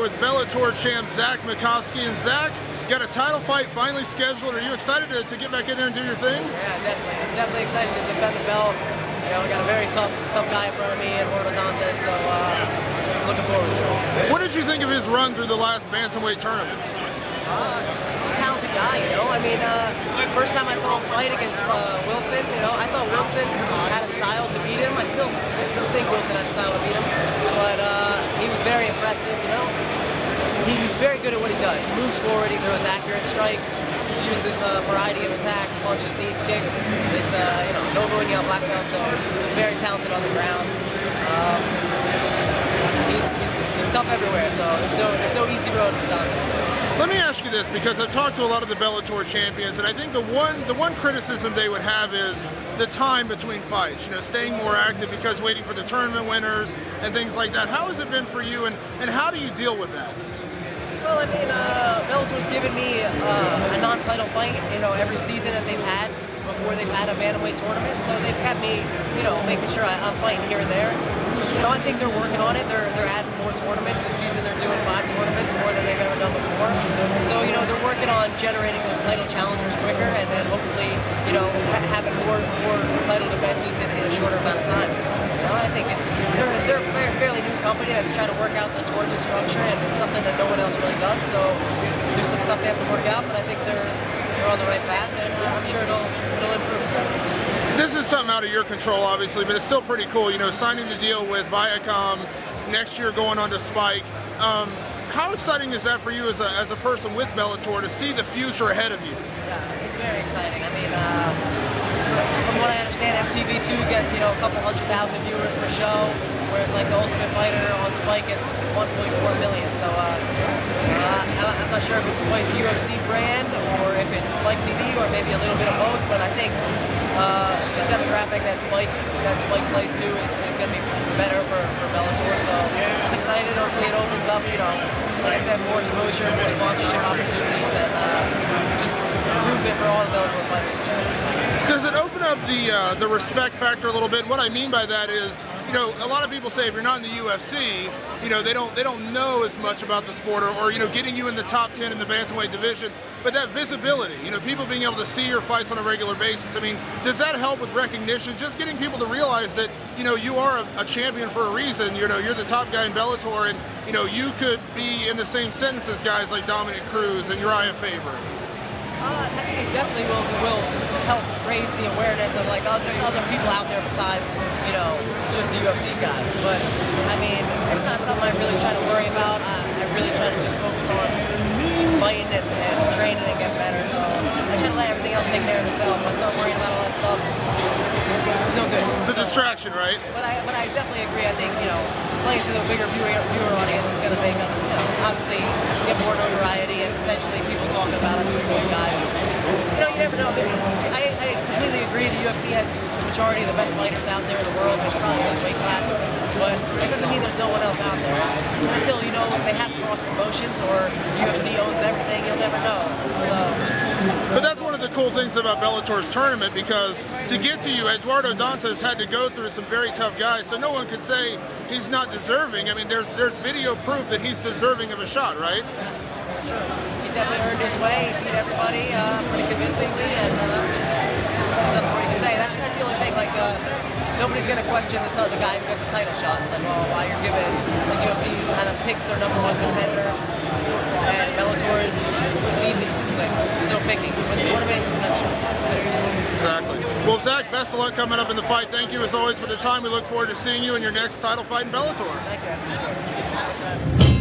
with Bellator champ Zach Makovsky. And Zach, got a title fight finally scheduled. Are you excited to get back in there and do your thing? Yeah, definitely. I'm definitely excited to defend the belt. You know, we got a very tough guy in front of me, Eduardo Dantas, so looking forward to it. What did you think of his run through the last bantamweight tournaments? He's a talented guy, you know. I mean, first time I saw him fight against Wilson, you know, I thought Wilson had a style to beat him. I still think Wilson has a style to beat him, but he was very impressive, you know. He's very good at what he does. He moves forward, he throws accurate strikes, uses a variety of attacks, punches, knees, kicks. He's, you know, Nova and black belt, so very talented on the ground. He's tough everywhere, so there's no easy road with Dantas. Let me ask you this, because I've talked to a lot of the Bellator champions, and I think the one criticism they would have is the time between fights. You know, staying more active because waiting for the tournament winners and things like that. How has it been for you, and how do you deal with that? Well, I mean, Bellator's given me a non-title fight, you know, every season that they've had before they've had a bantamweight tournament. So they've kept me, you know, making sure I'm fighting here and there. You know, I think they're working on it. They're adding more tournaments. This season they're doing 5 tournaments, more than they've ever done before. So, you know, they're working on generating those title challengers quicker, and then hopefully, you know, having more title defenses in a shorter amount of time. You know, I think they're a fairly new company that's trying to work out the tournament structure, and it's something that no one else really does. So there's some stuff they have to work out, but I think they're on the right path, and I'm sure it'll improve. So. This is something out of your control, obviously, but it's still pretty cool. You know, signing the deal with Viacom, next year going on to Spike. How exciting is that for you as a person with Bellator to see the future ahead of you? Yeah, it's very exciting. I mean, from what I understand, MTV2 gets, you know, a couple 100,000 viewers per show, whereas like the Ultimate Fighter on Spike gets 1.4 million. So I'm not sure if it's quite the UFC brand or if it's Spike TV or maybe a little bit of both, but I think the demographic that Spike plays to is going to be better for Bellator. So I'm excited. Hopefully it opens up, you know, like I said, more exposure, more sponsorship opportunities, and just improvement for all the Bellator fighters in general. Does it open up the respect factor a little bit? And what I mean by that is, you know, a lot of people say if you're not in the UFC, you know, they don't know as much about the sport, or you know, getting you in the top 10 in the bantamweight division. But that visibility, you know, people being able to see your fights on a regular basis. I mean, does that help with recognition? Just getting people to realize that, you know, you are a champion for a reason. You know, you're the top guy in Bellator, and you know, you could be in the same sentence as guys like Dominic Cruz and Uriah Faber. I think it definitely will help raise the awareness of like, oh, there's other people out there besides, you know, just the UFC guys. But I mean, it's not something I really try to worry about. I really try to just focus on fighting and training and get better. So I try to let everything else take care of itself. If I start worrying about all that stuff, it's no good. It's a distraction, right? But I definitely agree. I think, you know, playing to the bigger viewer audience is going to make us, you know, obviously get more notoriety and potentially people talking about us with those guys. You know, you never know. I completely agree. The UFC has the majority of the best fighters out there in the world. They're probably in weight class, but that doesn't mean there's no one else out there. And until, you know, they have cross promotions or UFC owns everything, you'll never know. So. But that's one of the cool things about Bellator's tournament, because to get to you, Eduardo Dantas had to go through some very tough guys, so no one could say he's not deserving. I mean, there's video proof that he's deserving of a shot, right? True. He definitely earned his way. He beat everybody pretty convincingly, and there's nothing more you can say. That's the only thing. Like, nobody's going to question the guy who gets the title shot. It's like, well, why you're giving, like, UFC kind of picks their #1 contender, and Bellator, it's easy. It's like, there's no picking. When the tournament, I'm sure it's serious. Exactly. Well, Zach, best of luck coming up in the fight. Thank you as always for the time. We look forward to seeing you in your next title fight in Bellator. Thank you. I appreciate it.